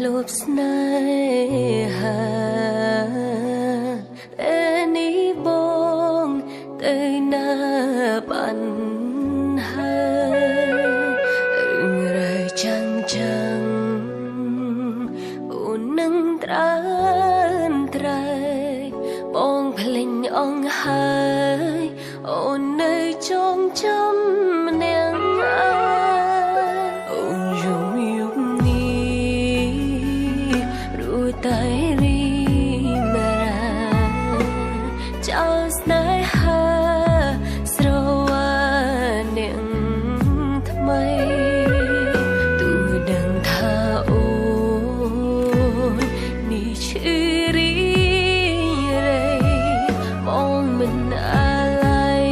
លប់ស្នេហាតែនេះបងទៅណាបានរឿងរ៉ាវចាំអូននឹងត្រើនត្រែបងភ្លេចអងហើយអូននៅចងចាំនាងអូនយំនេះរួចតែរីមាចោលស្នេហាស្រវានាងថ្មីទូដឹងថាអូននេះឈឺរីរៃបងមិនអាឡ័យ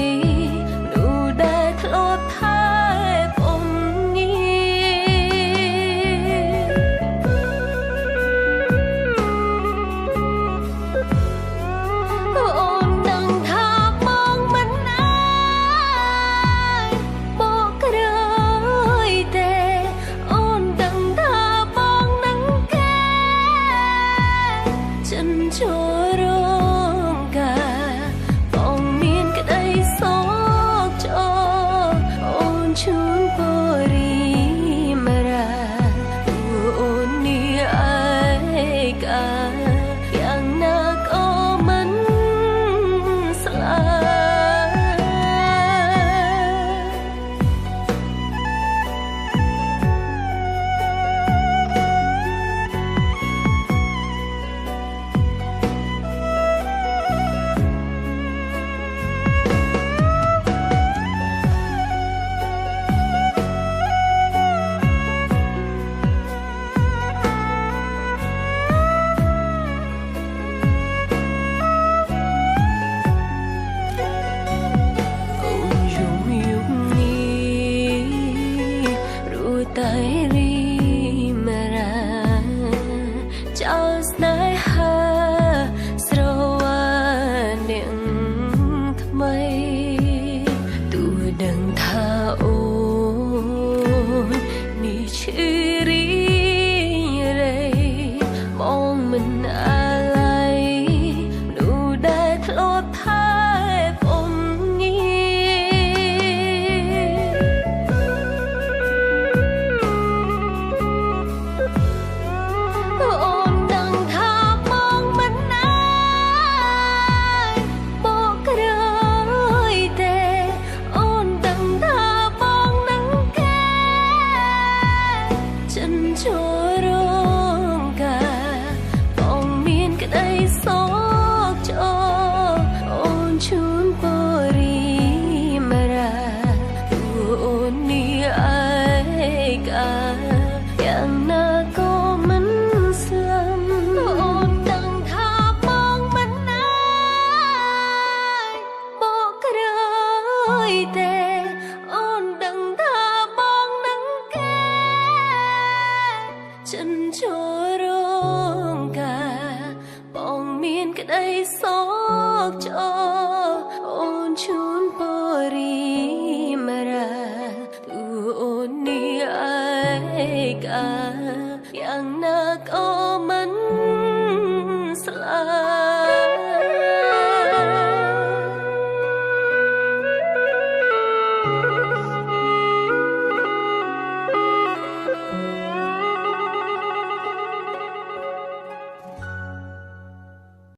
នោះដែលធ្លាប់ថែបងអូនដឹងថាបងមិនអាចបកក្រោយទេអូនដឹងថាបងនឹងកែចិនចូលរងការបងមានក្តីសោកចោអូនជូនបរិមារាអូននេះឯកាយ៉ាងណាក៏មិនស្លាអូនយំនេះរួចតែរីមាចោលស្នេហាស្រវានាងថ្មីទូដឹងថាអូននេះឈឺរីរៃបងមិនអាឡ័យនោះដែលធ្លាប់ថែបងអូនដឹងថាបងមិនអាចបកក្រោយទេអូនដឹងថាបងនឹងកែចិនចូលរងការបងមានក្តីសោកចោអូនជូនបរិមារាអូននេះឯកាយ៉ាងណាក៏មិនស្លាប់អូនដឹងថាបងមិនអាចបកក្រោយទេអូនដឹងថាបងនឹងកែចិនចូលរងការបងមានក្តីសោកចោអូនជូនបរិមារាអូននេះឯកា